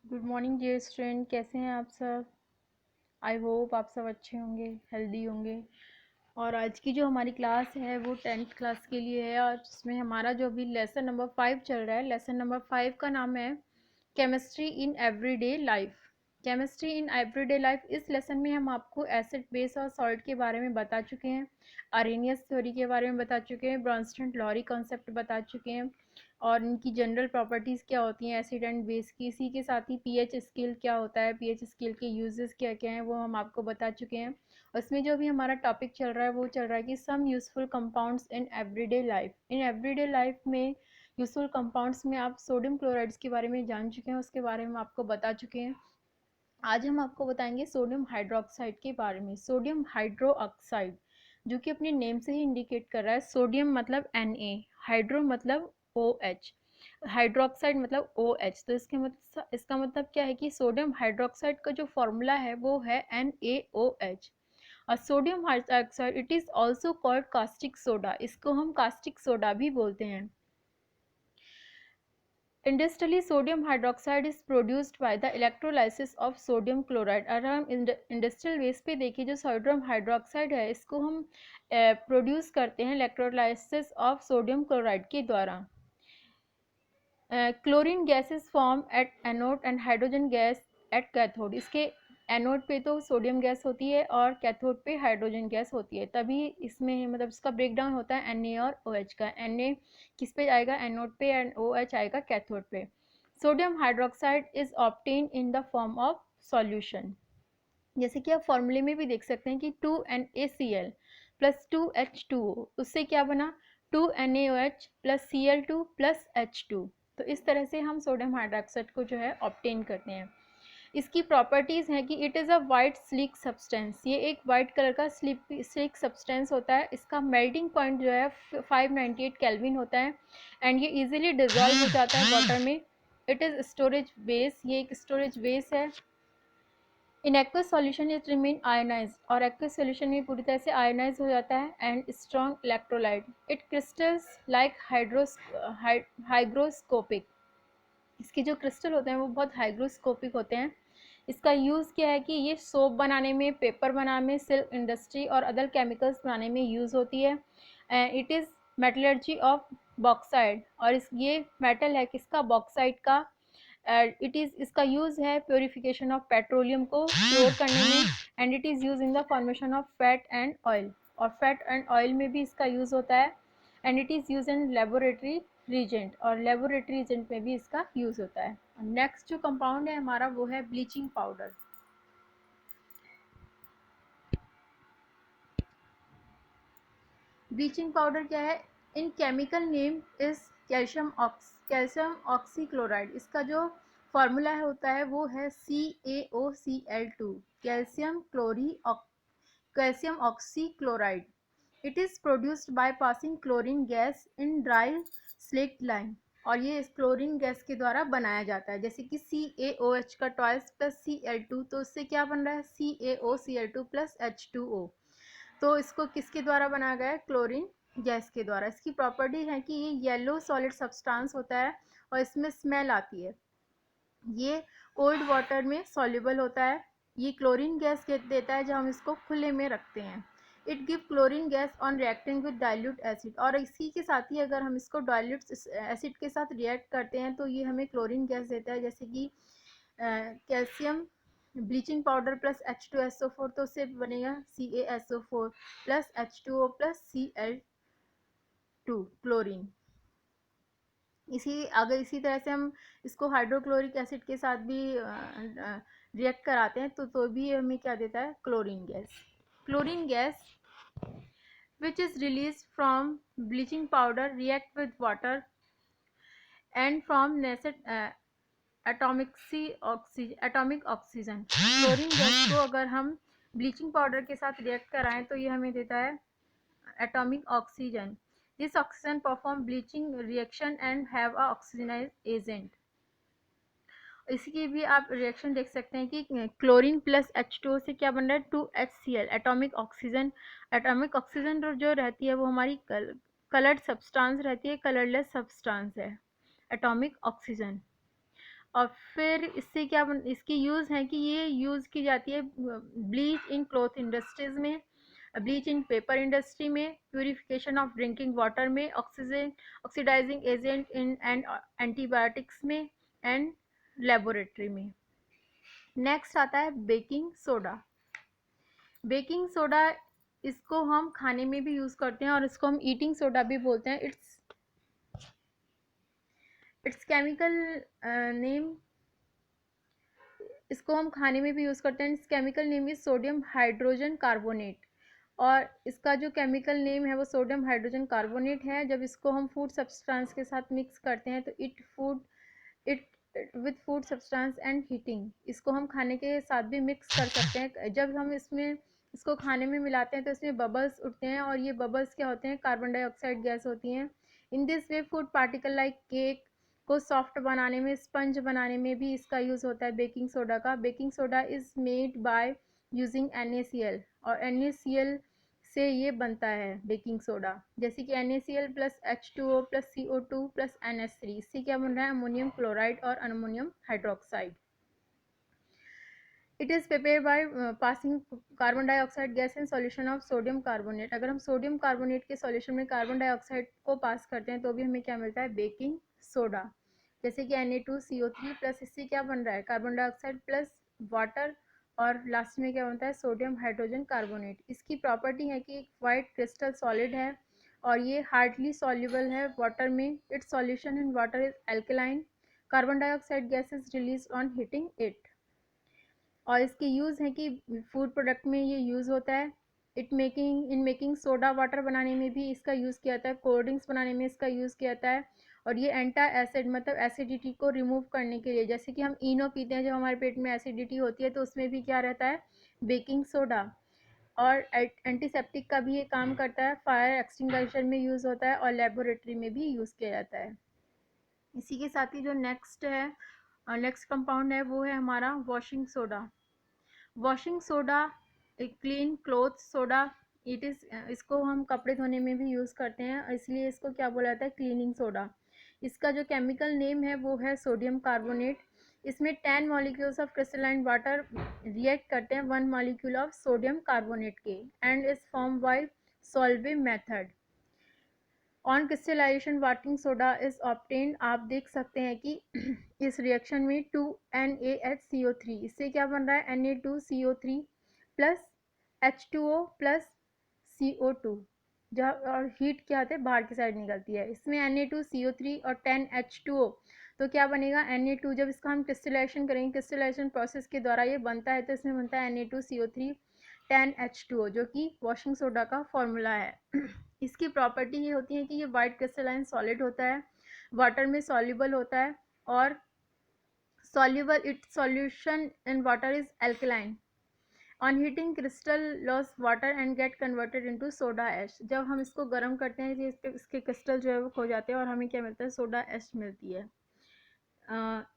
Good morning dear student, कैसे हैं आप सब। आई होप आप सब अच्छे होंगे, हेल्दी होंगे। और आज की जो हमारी क्लास है वो 10th क्लास के लिए है और जिसमें हमारा जो अभी लेसन नंबर 5 चल रहा है। लेसन नंबर 5 का नाम है chemistry in everyday life. Chemistry in everyday life, इस लेसन में हम आपको एसिड बेस और सॉल्ट के बारे में बता चुके हैं, अरेनियस थ्योरी के बारे में बता चुके हैं, ब्रॉन्स्टन लॉरी कॉन्सेप्ट बता चुके हैं और इनकी जनरल प्रॉपर्टीज़ क्या होती हैं एसिड एंड बेस की। इसी के साथ ही पीएच स्केल क्या होता है, पीएच स्केल के यूजेस क्या क्या हैं वो हम आपको बता चुके हैं। उसमें जो भी हमारा टॉपिक चल रहा है वो चल रहा है कि some useful compounds in everyday life. In everyday life में यूजफुल कंपाउंड्स में आप सोडियम क्लोराइड्स के बारे में जान चुके हैं, उसके बारे में आपको बता चुके हैं। आज हम आपको बताएंगे सोडियम हाइड्रोक्साइड के बारे में। सोडियम हाइड्रो ऑक्साइड जो कि अपने नेम से ही इंडिकेट कर रहा है, सोडियम मतलब Na, हाइड्रो मतलब OH, हाइड्रोक्साइड मतलब OH। तो इसका मतलब क्या है कि सोडियम हाइड्रोक्साइड का जो फॉर्मूला है वो है NaOH। और sodium hydroxide it is also called caustic soda, इसको हम कास्टिक सोडा भी बोलते हैं। Industrially sodium hydroxide is produced by the electrolysis of sodium chloride. अगर हम इंडस्ट्रियल वेस्ट पे देखिए, जो सोडियम हाइड्रोक्साइड है इसको हम प्रोड्यूस करते हैं इलेक्ट्रोलाइसिस ऑफ सोडियम क्लोराइड के द्वारा। Chlorine gas is form at anode and hydrogen gas at cathode. इसके एनोड पे तो सोडियम गैस होती है और कैथोड पे हाइड्रोजन गैस होती है, तभी इसमें मतलब इसका ब्रेकडाउन होता है Na और OH का। Na किस पे आएगा, एनोड पे, एंड OH आएगा कैथोड पे। Sodium hydroxide is obtain in the form of solution. जैसे कि आप फॉर्मूले में भी देख सकते हैं कि 2NaCl प्लस 2H2O, उससे क्या बना 2NaOH plus Cl2 plus H2। तो इस तरह से हम सोडियम हाइड्रोक्साइड को जो है ऑब्टेन करते हैं। इसकी प्रॉपर्टीज़ हैं कि it is a white sleek substance, ये एक वाइट कलर का स्लीक सब्सटेंस होता है। इसका मेल्टिंग पॉइंट जो है 598 केल्विन होता है एंड ये इजीली डिजॉल्व हो जाता है वाटर में। इट इज़ स्टोरेज बेस, ये एक स्टोरेज बेस है। In aqueous solution it remain ionize, और एक्वस सॉल्यूशन में पूरी तरह से आयोनाइज हो जाता है and strong electrolyte. It crystals like hygroscopic, इसके जो क्रिस्टल होते हैं वो बहुत हाइग्रोस्कोपिक होते हैं। इसका यूज़ क्या है कि ये सोप बनाने में, पेपर बनाने में, सिल्क इंडस्ट्री और अदर केमिकल्स बनाने में यूज़ होती है। And it is metallurgy of bauxite, और ये मेटल है किसका, बॉक्साइड का। इट इज़, इसका यूज़ है प्योरीफिकेशन ऑफ पेट्रोलियम को प्योर करने में and it is use in the formation of fat and oil, और फैट एंड ऑयल में भी इसका यूज़ होता है। And it is use in laboratory reagent, और लेबोरेटरी रीजेंट में भी इसका यूज़ होता है। नेक्स्ट जो कंपाउंड है हमारा वो है ब्लीचिंग पाउडर। ब्लीचिंग पाउडर क्या है, इन chemical name is calcium oxychloride. इसका जो फॉर्मूला होता है वो है CaOCl2, calcium oxychloride. It is produced by passing chlorine gas in dry slaked lime, और ये क्लोरीन गैस के द्वारा बनाया जाता है। जैसे कि CaOH का ट्वाइस प्लस Cl2, तो इससे क्या बन रहा है CaOCl2 प्लस H2O। तो इसको किसके द्वारा बनाया गया है, क्लोरीन गैस के द्वारा। इसकी प्रॉपर्टी है कि ये येलो सॉलिड सब्सटेंस होता है और इसमें स्मेल आती है। ये कोल्ड वाटर में सॉल्युबल होता है। ये क्लोरीन गैस देता है जब हम इसको खुले में रखते हैं। It give chlorine gas on reacting with dilute acid, और इसी के साथ ही अगर हम इसको डाइल्यूट एसिड के साथ रिएक्ट करते हैं तो ये हमें क्लोरीन गैस देता है। जैसे कि calcium bleaching powder plus H2SO4, तो उससे बनेगा CaSO4 plus H2O plus Cl2 chlorine. इसी तरह से हम इसको हाइड्रोक्लोरिक एसिड के साथ भी रिएक्ट कराते हैं तो भी हमें क्या देता है, chlorine gas. Chlorine gas which is released from bleaching powder react with water and from nascent atomic oxygen. Chlorine gas को अगर हम ब्लीचिंग पाउडर के साथ रिएक्ट कराएं तो ये हमें देता है atomic oxygen. This oxygen perform bleaching reaction and have a oxygenise agent. इसकी भी आप रिएक्शन देख सकते हैं कि क्लोरीन प्लस H2O से क्या बन रहा है, 2HCl, atomic oxygen. Atomic oxygen जो रहती है वो हमारी कलर्ड सब्सटेंस रहती है, कलरलेस सब्सटेंस है एटॉमिक ऑक्सीजन। और फिर इससे क्या इसकी यूज़ है कि ये यूज़ की जाती है ब्लीच इन क्लॉथ इंडस्ट्रीज में, ब्लीच इन पेपर इंडस्ट्री में, प्यूरिफिकेशन ऑफ ड्रिंकिंग वाटर में, oxygen oxidizing agent in and antibiotics में एंड लेबोरेटरी में। नेक्स्ट आता है बेकिंग सोडा। बेकिंग सोडा इसको हम खाने में भी यूज़ करते हैं और इसको हम ईटिंग सोडा भी बोलते हैं। इट्स केमिकल नेम, इसको हम खाने में भी यूज़ करते हैं। It's chemical name is sodium hydrogen carbonate, और इसका जो केमिकल नेम है वो सोडियम हाइड्रोजन कार्बोनेट है। जब इसको हम फूड सब्सटेंस के साथ मिक्स करते हैं तो it with food substance and heating, इसको हम खाने के साथ भी मिक्स कर सकते हैं। जब हम इसको खाने में मिलाते हैं तो इसमें बबल्स उठते हैं, और ये बबल्स क्या होते हैं, कार्बन डाइऑक्साइड गैस होती हैं। In this way food particle like cake को सॉफ्ट बनाने में, स्पंज बनाने में भी इसका यूज़ होता है बेकिंग सोडा का। Baking soda is made by using NaCl, और NaCl से ये बनता है बेकिंग सोडा, जैसे कि NaCl plus H2O plus CO2 plus NH3, इससे क्या बन रहा है, अमोनियम क्लोराइड और ammonium hydroxide. It is prepare by passing carbon dioxide gas in solution of sodium carbonate. अगर हम सोडियम कार्बोनेट के सॉल्यूशन में कार्बन डाइऑक्साइड को पास करते हैं तो भी हमें क्या मिलता है, बेकिंग सोडा। जैसे कि Na2CO3 प्लस, इससे क्या बन रहा है, कार्बन डाइऑक्साइड प्लस वाटर, और लास्ट में क्या बनता है, सोडियम हाइड्रोजन कार्बोनेट। इसकी प्रॉपर्टी है कि एक वाइट क्रिस्टल सॉलिड है और ये हार्डली सॉल्युबल है वाटर में। It's solution in water is alkaline. Carbon dioxide gas is release on heating it. और इसके यूज़ है कि फूड प्रोडक्ट में ये यूज़ होता है। इन मेकिंग सोडा वाटर बनाने में भी इसका यूज़ किया जाता है, कोल्ड ड्रिंक्स बनाने में इसका यूज़ किया जाता है। और ये एंटा एसिड मतलब एसिडिटी को रिमूव करने के लिए, जैसे कि हम इनो पीते हैं जब हमारे पेट में एसिडिटी होती है तो उसमें भी क्या रहता है, बेकिंग सोडा। और एंटीसेप्टिक का भी ये काम करता है, फायर एक्सटिंग्विशर में यूज़ होता है और लेबोरेटरी में भी यूज़ किया जाता है। इसी के साथ ही जो नेक्स्ट कंपाउंड है वो है हमारा वॉशिंग सोडा। वॉशिंग सोडा एक क्लीन क्लोथ सोडा, इसको हम कपड़े धोने में भी यूज़ करते हैं, इसलिए इसको क्या बोला जाता है, क्लीनिंग सोडा। इसका जो केमिकल नेम है वो है सोडियम कार्बोनेट। इसमें 10 molecules of crystalline water react करते हैं 1 मॉलिक्यूल ऑफ सोडियम कार्बोनेट के, and is form by Solvay method. On crystallisation washing soda is obtained. आप देख सकते हैं कि इस रिएक्शन में 2NaHCO3, इससे क्या बन रहा है, Na2CO3 plus H2O plus CO2, जहाँ और हीट क्या आते हैं, बाहर की साइड निकलती है। इसमें Na2CO3 और 10H2O, तो क्या बनेगा, Na2, जब इसका हम क्रिस्टलाइजेशन करेंगे, क्रिस्टलाइजेशन प्रोसेस के द्वारा ये बनता है, तो इसमें बनता है Na2CO3 10H2O, जो कि वॉशिंग सोडा का फॉर्मूला है। इसकी प्रॉपर्टी ये होती है कि ये वाइट क्रिस्टलाइन सॉलिड होता है, वाटर में सॉल्युबल होता है, और soluble its solution in water is alkaline. On heating crystal lose water and get converted into soda ash. जब हम इसको गर्म करते हैं इसके क्रिस्टल जो है वो खो जाते हैं और हमें क्या मिलता है, सोडा एश मिलती है।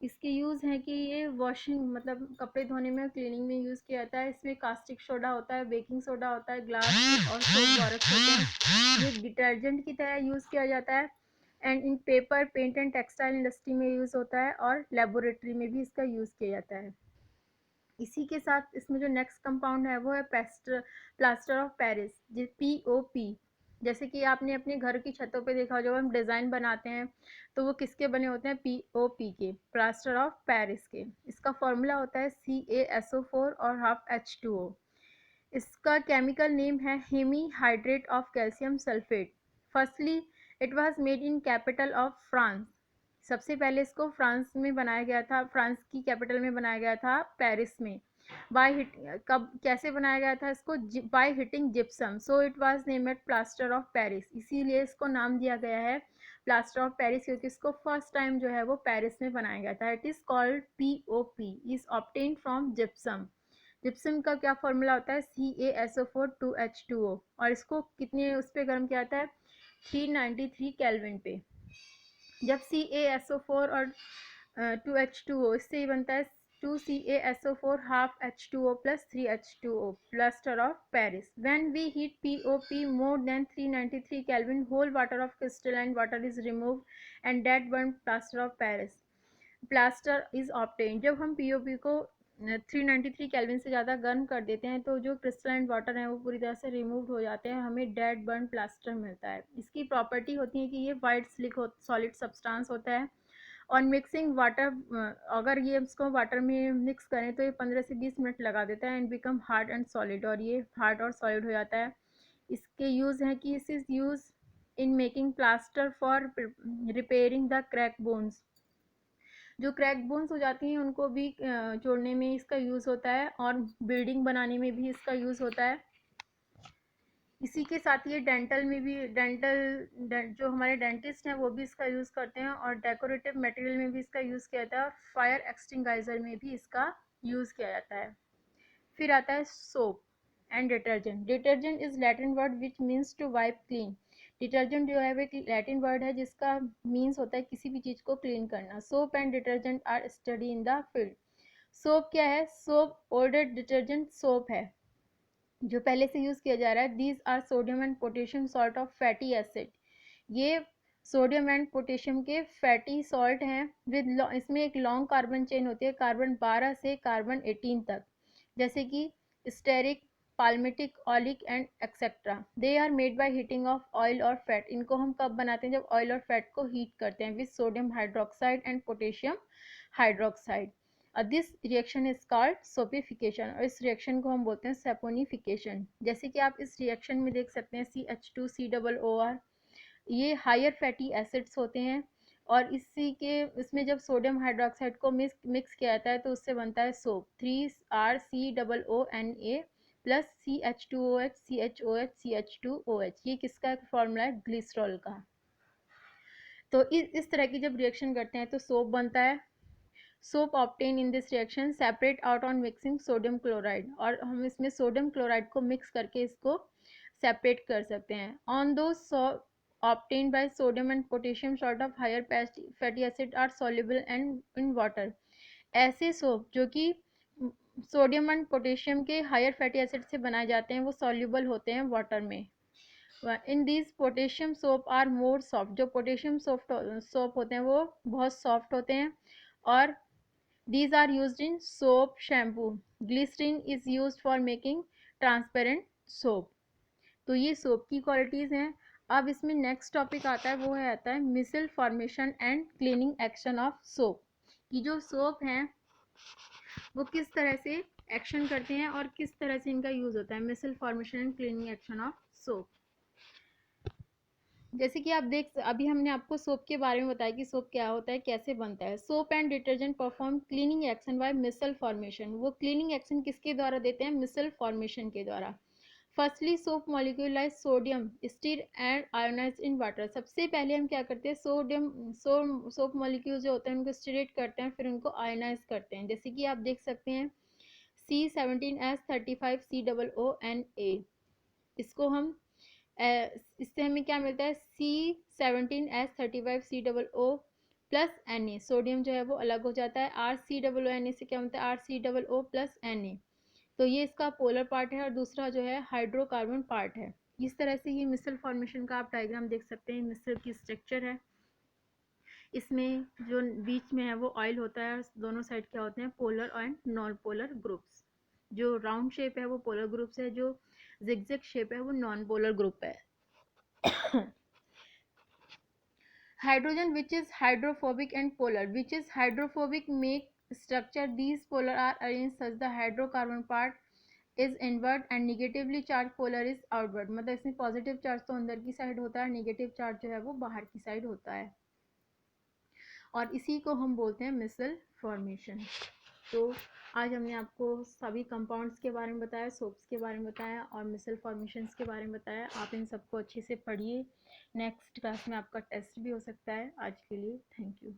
इसके यूज़ हैं कि ये वॉशिंग मतलब कपड़े धोने में और क्लीनिंग में यूज़ किया जाता है। इसमें कास्टिक सोडा होता है, बेकिंग सोडा होता है, ग्लास और सोप बोरस होते हैं। ये डिटर्जेंट की तरह यूज़ किया जाता है, and in paper, paint and textile industry में यूज़ होता है, और लेबोरेटरी में भी इसका यूज़ किया जाता है। इसी के साथ इसमें जो नेक्स्ट कंपाउंड है वो है प्लास्टर ऑफ पेरिस, POP। जैसे कि आपने अपने घर की छतों पे देखा हो, जब हम डिज़ाइन बनाते हैं तो वो किसके बने होते हैं, POP के, प्लास्टर ऑफ पेरिस के। इसका फॉर्मूला होता है CaSO4 और हाफ H2O। इसका केमिकल नेम है hemi hydrate of calcium sulphate. Firstly it was made in capital of France. सबसे पहले इसको फ्रांस में बनाया गया था, फ्रांस की कैपिटल में बनाया गया था, पेरिस में। बाय हिट कब कैसे बनाया गया था इसको, by heating gypsum, so it was named plaster of Paris. इसीलिए इसको नाम दिया गया है प्लास्टर ऑफ पेरिस, क्योंकि इसको फर्स्ट टाइम जो है वो पेरिस में बनाया गया था। It is called POP, is obtained from gypsum. Gypsum का क्या फॉर्मूला होता है, CaSO4 2H2O, और इसको कितने उस पर गर्म किया जाता है, 393 केल्विन पे। जब CaSO4 और 2H2O, इससे ही बनता है 2CaSO4 half H2O plus 3H2O, plaster of Paris. When we heat POP more than 393 kelvin, whole water of crystalline water is removed and that burn plaster of Paris. Plaster is obtain. जब हम POP को 393 kelvin से ज़्यादा गर्म कर देते हैं तो जो क्रिस्टलाइन वाटर है वो पूरी तरह से रिमूव हो जाते हैं, हमें डेड बर्न प्लास्टर मिलता है। इसकी प्रॉपर्टी होती है कि ये वाइट स्लिक सॉलिड सब्सटेंस होता है। और मिक्सिंग वाटर, अगर ये इसको वाटर में मिक्स करें तो ये 15 से 20 मिनट लगा देता है and become hard and solid, और ये हार्ड और सॉलिड हो जाता है। इसके यूज़ हैं कि इस is use in making plaster for repairing the crack bones. जो क्रैक बोन्स हो जाती हैं उनको भी जोड़ने में इसका यूज़ होता है, और बिल्डिंग बनाने में भी इसका यूज़ होता है। इसी के साथ ये डेंटल में भी जो हमारे डेंटिस्ट हैं वो भी इसका यूज़ करते हैं, और डेकोरेटिव मटेरियल में भी इसका यूज़ किया जाता है, और फायर एक्सटिंगाइजर में भी इसका यूज़ किया जाता है। फिर आता है soap and detergent. Detergent is Latin word which means to wipe clean. Detergent जो है वो एक लैटिन वर्ड है जिसका मीन्स होता है किसी भी चीज़ को क्लीन करना। Soap and detergent are study in the field. Soap क्या है? सोप ओल्डर डिटर्जेंट सोप है जो पहले से यूज़ किया जा रहा है। These are sodium and potassium salt of fatty acid. ये सोडियम एंड पोटेशियम के फैटी सॉल्ट हैं विद, इसमें एक लॉन्ग कार्बन चेन होती है, कार्बन 12 से कार्बन 18 तक, जैसे कि stearic, palmitic, oleic and etcetera. They are made by heating of oil और फैट। इनको हम कब बनाते हैं? जब ऑयल और फैट को हीट करते हैं with sodium hydroxide and potassium hydroxide. This reaction is called saponification, और इस रिएक्शन को हम बोलते हैं सेपोनिफिकेशन। जैसे कि आप इस रिएक्शन में देख सकते हैं CH2COOR, ये हायर फैटी एसिड्स होते हैं, और इसमें जब सोडियम हाइड्रोक्साइड को मिक्स किया जाता है तो उससे बनता है soap. 3RCOONA plus CH2OH CHOH CH2OH। ये किसका फॉर्मूला है? ग्लिसरॉल का। तो इस तरह की जब रिएक्शन करते हैं तो सोप बनता है। Soap obtain in this reaction separate out on mixing sodium chloride, और हम इसमें सोडियम क्लोराइड को मिक्स करके इसको सेपरेट कर सकते हैं। ऑन दो soap obtained by sodium and potassium salt of higher fatty acid are soluble and in water। ऐसे सोप जो कि सोडियम एंड पोटेशियम के हायर फैटी एसिड से बनाए जाते हैं वो सॉल्युबल होते हैं वाटर में। In these potassium soap are more soft. जो पोटेशियम सोप होते हैं वो बहुत सॉफ्ट होते हैं, और these are used in soap, shampoo। Glycerin is used for making transparent soap। तो ये सोप की क्वालिटीज़ हैं। अब इसमें नेक्स्ट टॉपिक आता है, वो है आता है micelle formation and cleaning action of soap. कि जो सोप हैं वो किस तरह से एक्शन करते हैं और किस तरह से इनका यूज़ होता है। Micelle formation and cleaning action of soap. जैसे कि आप अभी हमने आपको सोप के बारे में बताया कि सोप क्या होता है, कैसे बनता है। Soap and detergent perform cleaning action by micelle formation. वो क्लीनिंग एक्शन किसके द्वारा देते हैं? मिसल फॉर्मेशन के द्वारा। Firstly soap molecule is sodium stearate and ionise in water. सबसे पहले हम क्या करते हैं? सोप मॉलिक्यूल जो होते हैं उनको स्टीरेट करते हैं, फिर उनको आयोनाइज करते हैं। जैसे कि आप देख सकते हैं C17S35COONA। इसको हम इससे हमें क्या मिलता है? C17S35COO plus Na। सोडियम जो है वो अलग हो जाता है। RCOONA से क्या मिलता है? RCOO plus Na। तो ये इसका पोलर पार्ट है, और दूसरा जो है हाइड्रोकार्बन पार्ट है। इस तरह से ये मिसल फॉर्मेशन का आप डायग्राम देख सकते हैं। मिसल की स्ट्रक्चर है, इसमें जो बीच में है वो ऑयल होता है, और दोनों साइड क्या होते हैं? Polar and non polar groups. जो राउंड शेप है वो पोलर ग्रुप्स है, जो जिगजैग शेप है वो नॉन पोलर ग्रुप है। Hydrogen which is hydrophobic and polar. Which is hydrophobic make structure these polar are arranged such the hydrocarbon part is inward and negatively charged polar is outward। मतलब इसमें positive charge तो अंदर की side होता है, negative charge जो है वो बाहर की साइड होता है, और इसी को हम बोलते हैं मिसल फॉर्मेशन। तो आज हमने आपको सभी कंपाउंड्स के बारे में बताया, सोप्स के बारे में बताया, और मिसल फॉर्मेशंस के बारे में बताया। आप इन सबको अच्छे से पढ़िए। नेक्स्ट क्लास में आपका टेस्ट भी हो सकता है। आज के लिए थैंक यू।